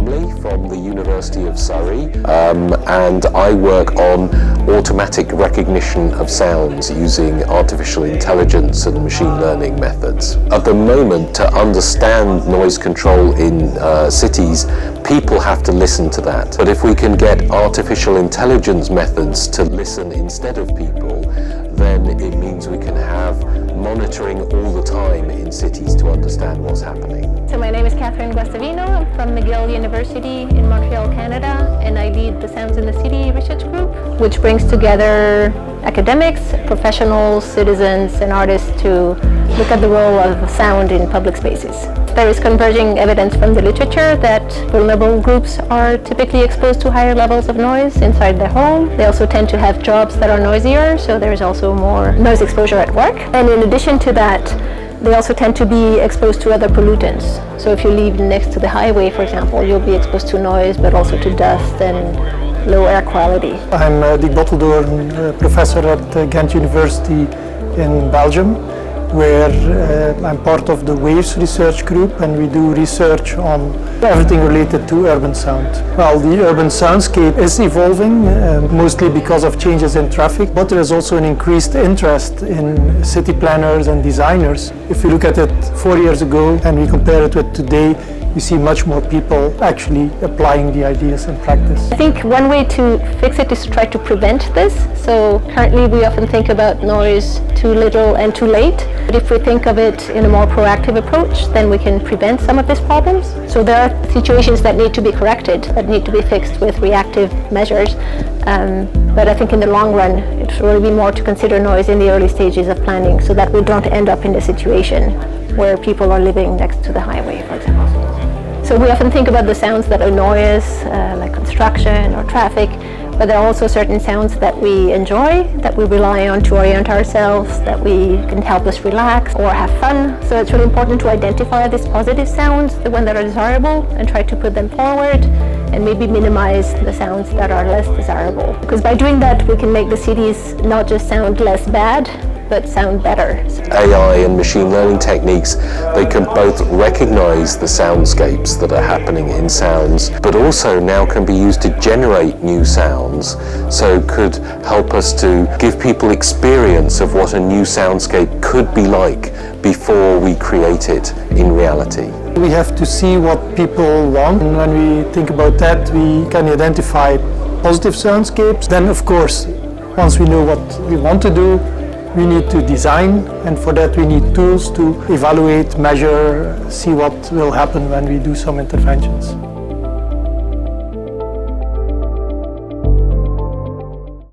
Plumbley from the University of Surrey, and I work on automatic recognition of sounds using artificial intelligence and machine learning methods. At the moment, to understand noise control in cities, people have to listen to that. But if we can get artificial intelligence methods to listen instead of people, then it means we can have monitoring all the time in cities to understand what's happening. So my name is Gustavino. I'm from McGill University in Montreal, Canada, and I lead the Sounds in the City research group, which brings together academics, professionals, citizens, and artists to look at the role of sound in public spaces. There is converging evidence from the literature that vulnerable groups are typically exposed to higher levels of noise inside their home. They also tend to have jobs that are noisier, so there is also more noise exposure at work. And in addition to that, they also tend to be exposed to other pollutants. So if you live next to the highway, for example, you'll be exposed to noise, but also to dust and low air quality. I'm Dick Botledoreen, professor at Ghent University in Belgium, where I'm part of the WAVES research group, and we do research on everything related to urban sound. Well, the urban soundscape is evolving, mostly because of changes in traffic, but there is also an increased interest in city planners and designers. If you look at it 4 years ago and we compare it with today, you see much more people actually applying the ideas in practice. I think one way to fix it is to try to prevent this. So currently we often think about noise too little and too late. But if we think of it in a more proactive approach, then we can prevent some of these problems. So there are situations that need to be corrected, that need to be fixed with reactive measures. But I think in the long run, it will be more to consider noise in the early stages of planning so that we don't end up in the situation where people are living next to the highway, for example. So we often think about the sounds that annoy us, like construction or traffic, but there are also certain sounds that we enjoy, that we rely on to orient ourselves, that we can help us relax or have fun. So it's really important to identify these positive sounds, the ones that are desirable, and try to put them forward, and maybe minimize the sounds that are less desirable. Because by doing that, we can make the cities not just sound less bad, but sound better. AI and machine learning techniques, they can both recognize the soundscapes that are happening in sounds, but also now can be used to generate new sounds, so could help us to give people experience of what a new soundscape could be like before we create it in reality. We have to see what people want, and when we think about that, we can identify positive soundscapes. Then, of course, once we know what we want to do, we need to design, and for that we need tools to evaluate, measure, see what will happen when we do some interventions.